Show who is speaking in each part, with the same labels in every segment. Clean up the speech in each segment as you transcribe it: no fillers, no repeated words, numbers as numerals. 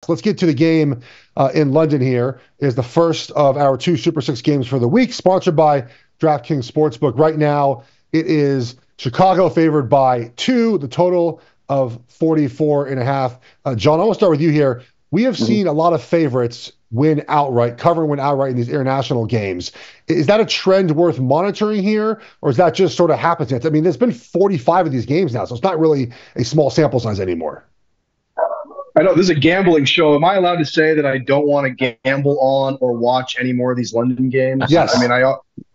Speaker 1: So let's get to the game in London here. It is the first of our 2 Super 6 games for the week, sponsored by DraftKings Sportsbook. Right now, it is Chicago favored by 2, the total of 44.5. John, I want to start with you here. We have seen a lot of favorites win outright, win outright in these international games. Is that a trend worth monitoring here, or is that just sort of happenstance? I mean, there's been 45 of these games now, so it's not really a small sample size anymore.
Speaker 2: I know this is a gambling show. Am I allowed to say that I don't want to gamble on or watch any more of these London games?
Speaker 1: Yes.
Speaker 2: I mean,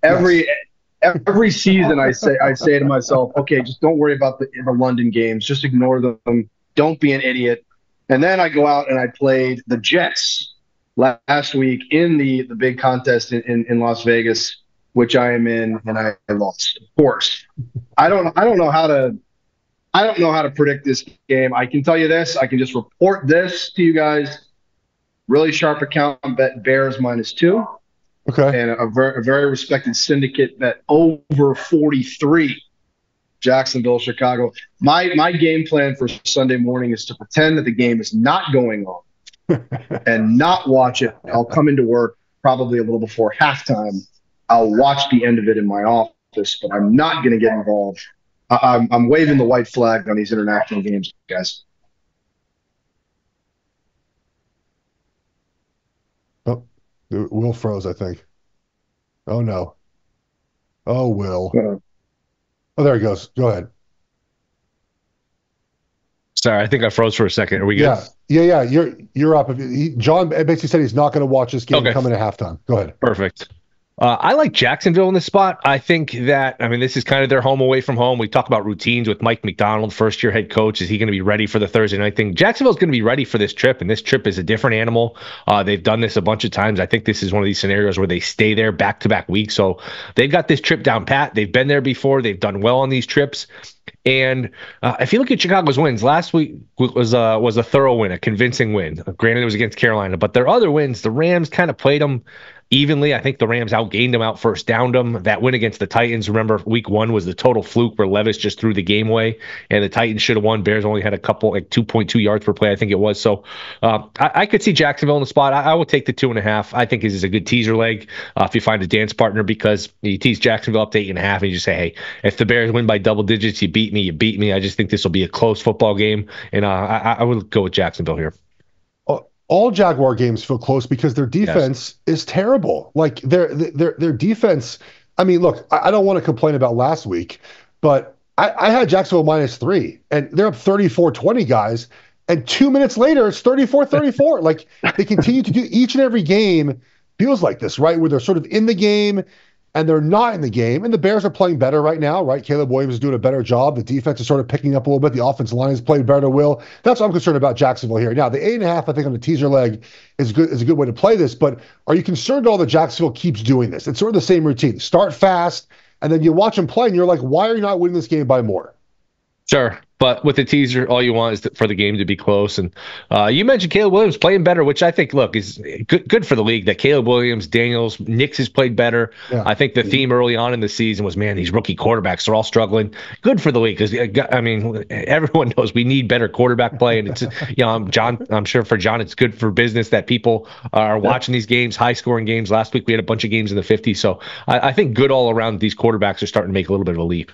Speaker 2: every season I say to myself, okay, just don't worry about the London games. Just ignore them. Don't be an idiot. And then I go out and I played the Jets last week in the big contest in Las Vegas, which I am in, and I lost. Of course, I don't know how to predict this game. I can tell you this. I can just report this to you guys. Really sharp account bet Bears -2.
Speaker 1: Okay.
Speaker 2: And a very respected syndicate bet over 43. Jacksonville, Chicago. My game plan for Sunday morning is to pretend that the game is not going on and not watch it. I'll come into work probably a little before halftime. I'll watch the end of it in my office, but I'm not going to get involved. I'm waving the white flag on these international games, guys.
Speaker 1: Oh, Will froze, I think. Oh, no. Oh, Will. Oh, there he goes. Go ahead.
Speaker 3: Sorry, I think I froze for a second. Are we good?
Speaker 1: Yeah. You're up. John basically said he's not going to watch this game coming at halftime. Go ahead.
Speaker 3: Perfect. I like Jacksonville in this spot. I think that, this is kind of their home away from home. We talk about routines with Mike McDonald, first-year head coach. Is he going to be ready for the Thursday night thing? Jacksonville's going to be ready for this trip, and this trip is a different animal. They've done this a bunch of times. I think this is one of these scenarios where they stay there back-to-back weeks. So they've got this trip down pat. They've been there before. They've done well on these trips. And if you look at Chicago's wins, last week was a thorough win, a convincing win. Granted, it was against Carolina, but their other wins, the Rams kind of played them evenly. I think the Rams outgained them, out first downed them. That win against the Titans, remember, week 1 was the total fluke where Levis just threw the game away, and the Titans should have won. Bears only had a couple, 2.2 yards per play, I think it was. So I could see Jacksonville in the spot. I would take the 2.5. I think this is a good teaser leg if you find a dance partner, because you tease Jacksonville up to 8.5, and you just say, hey, if the Bears win by double digits, you beat me. I just think this will be a close football game, and I would go with Jacksonville here.
Speaker 1: All Jaguar games feel close because their defense is terrible. Like their defense. I mean, look, I don't want to complain about last week, but I had Jacksonville -3, and they're up 34-20, guys. And 2 minutes later, it's 34-34. Like they continue to do each and every game feels like this, right? Where they're sort of in the game and they're not in the game. And the Bears are playing better right now, right? Caleb Williams is doing a better job. The defense is sort of picking up a little bit. The offensive line has played better, Will. That's what I'm concerned about Jacksonville here. Now, the 8.5, I think, on the teaser leg is a good way to play this. But are you concerned at all that Jacksonville keeps doing this? It's sort of the same routine. Start fast, and then you watch them play, and you're like, why are you not winning this game by more?
Speaker 3: Sure. But with the teaser, all you want is for the game to be close. And you mentioned Caleb Williams playing better, which I think, look, is good for the league, that Caleb Williams, Daniels, Nix has played better. Yeah. I think the theme early on in the season was, man, these rookie quarterbacks are all struggling. Good for the league because, everyone knows we need better quarterback play. And it's, John, I'm sure for John, it's good for business that people are watching these games, high-scoring games. Last week we had a bunch of games in the 50s. So I think good all around. These quarterbacks are starting to make a little bit of a leap.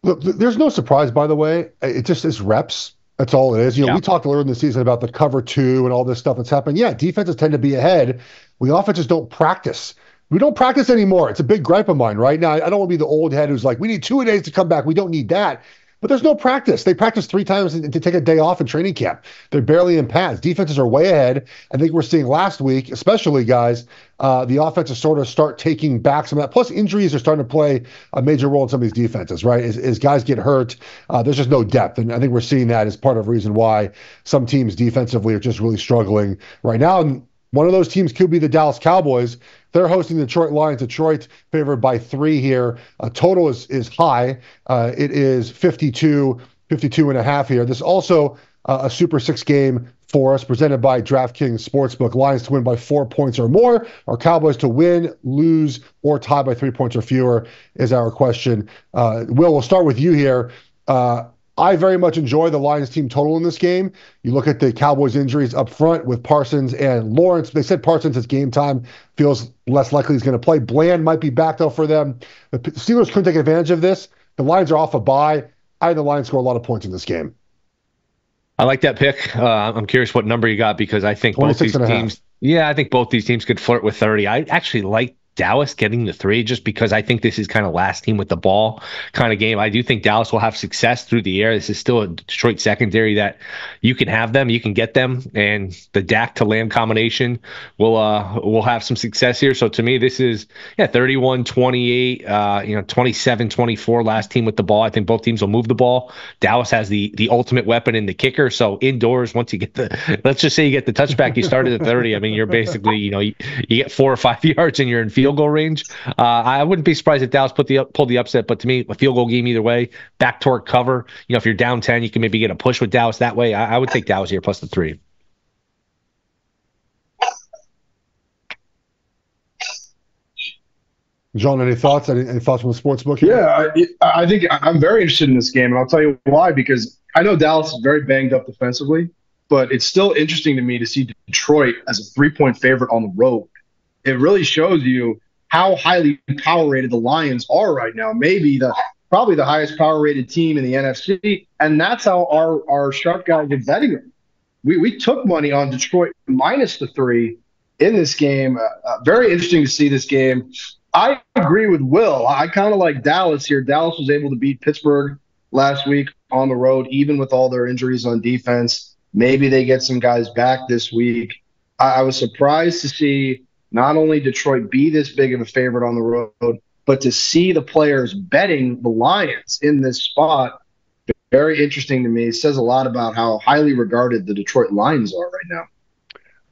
Speaker 1: Look, there's no surprise, by the way. It just is reps. That's all it is. We talked earlier in the season about the cover 2 and all this stuff that's happened. Yeah, defenses tend to be ahead. We offenses don't practice. We don't practice anymore. It's a big gripe of mine right now. I don't want to be the old head who's like, we need 2 days to come back. We don't need that. But there's no practice. They practice 3 times to take a day off in training camp. They're barely in pads. Defenses are way ahead. I think we're seeing last week, especially, guys, the offenses sort of start taking back some of that. Plus, injuries are starting to play a major role in some of these defenses, right? As guys get hurt, there's just no depth. And I think we're seeing that as part of the reason why some teams defensively are just really struggling right now. And one of those teams could be the Dallas Cowboys. They're hosting the Detroit Lions. Detroit favored by 3 here. Total is high. It is 52.5 here. This is also a Super 6 game for us, presented by DraftKings Sportsbook. Lions to win by 4 points or more, or Cowboys to win, lose, or tie by 3 points or fewer is our question. Will, we'll start with you here. I very much enjoy the Lions team total in this game. You look at the Cowboys injuries up front with Parsons and Lawrence. They said Parsons at game time feels less likely he's going to play. Bland might be back though for them. The Steelers couldn't take advantage of this. The Lions are off a bye. I think the Lions score a lot of points in this game.
Speaker 3: I like that pick. I'm curious what number you got because I think both these teams. Yeah, I think both these teams could flirt with 30. I actually like Dallas getting the 3 just because I think this is kind of last team with the ball kind of game. I do think Dallas will have success through the air. This is still a Detroit secondary that you can have them, you can get them, and the Dak to Lamb combination will have some success here. So to me, this is 31-28, 27-24 last team with the ball. I think both teams will move the ball. Dallas has the ultimate weapon in the kicker. So indoors, once you get let's just say you get the touchback, you started at 30. I mean, you're basically, you get 4 or 5 yards and you're in field goal range. I wouldn't be surprised if Dallas pulled the upset, but to me, a field goal game either way. Back torque cover. If you're down 10, you can maybe get a push with Dallas that way. I would take Dallas here plus the 3.
Speaker 1: John, any thoughts? Any thoughts from the sports book here?
Speaker 2: Yeah, I think I'm very interested in this game, and I'll tell you why. Because I know Dallas is very banged up defensively, but it's still interesting to me to see Detroit as a 3-point favorite on the road. It really shows you how highly power rated the Lions are right now. Probably the highest power rated team in the NFC. And that's how our sharp guys are betting them. We took money on Detroit minus the 3 in this game. Very interesting to see this game. I agree with Will. I kind of like Dallas here. Dallas was able to beat Pittsburgh last week on the road, even with all their injuries on defense. Maybe they get some guys back this week. I was surprised to see not only Detroit be this big of a favorite on the road, but to see the players betting the Lions in this spot, very interesting to me. It says a lot about how highly regarded the Detroit Lions are right now.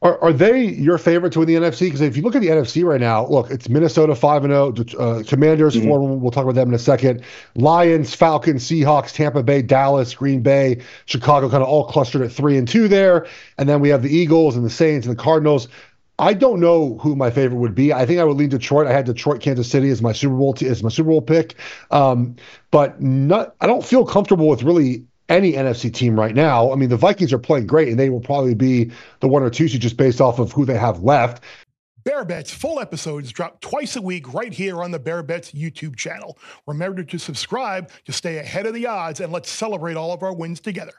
Speaker 1: Are they your favorite to win the NFC? Because if you look at the NFC right now, look, it's Minnesota 5-0, Commanders 4-1. We'll talk about them in a second. Lions, Falcons, Seahawks, Tampa Bay, Dallas, Green Bay, Chicago, kind of all clustered at 3-2 there. And then we have the Eagles and the Saints and the Cardinals. I don't know who my favorite would be. I think I would lean Detroit. I had Detroit, Kansas City as my Super Bowl pick, but I don't feel comfortable with really any NFC team right now. I mean, the Vikings are playing great, and they will probably be the 1 or 2 seed just based off of who they have left.
Speaker 4: Bear Bets full episodes drop twice a week right here on the Bear Bets YouTube channel. Remember to subscribe to stay ahead of the odds, and let's celebrate all of our wins together.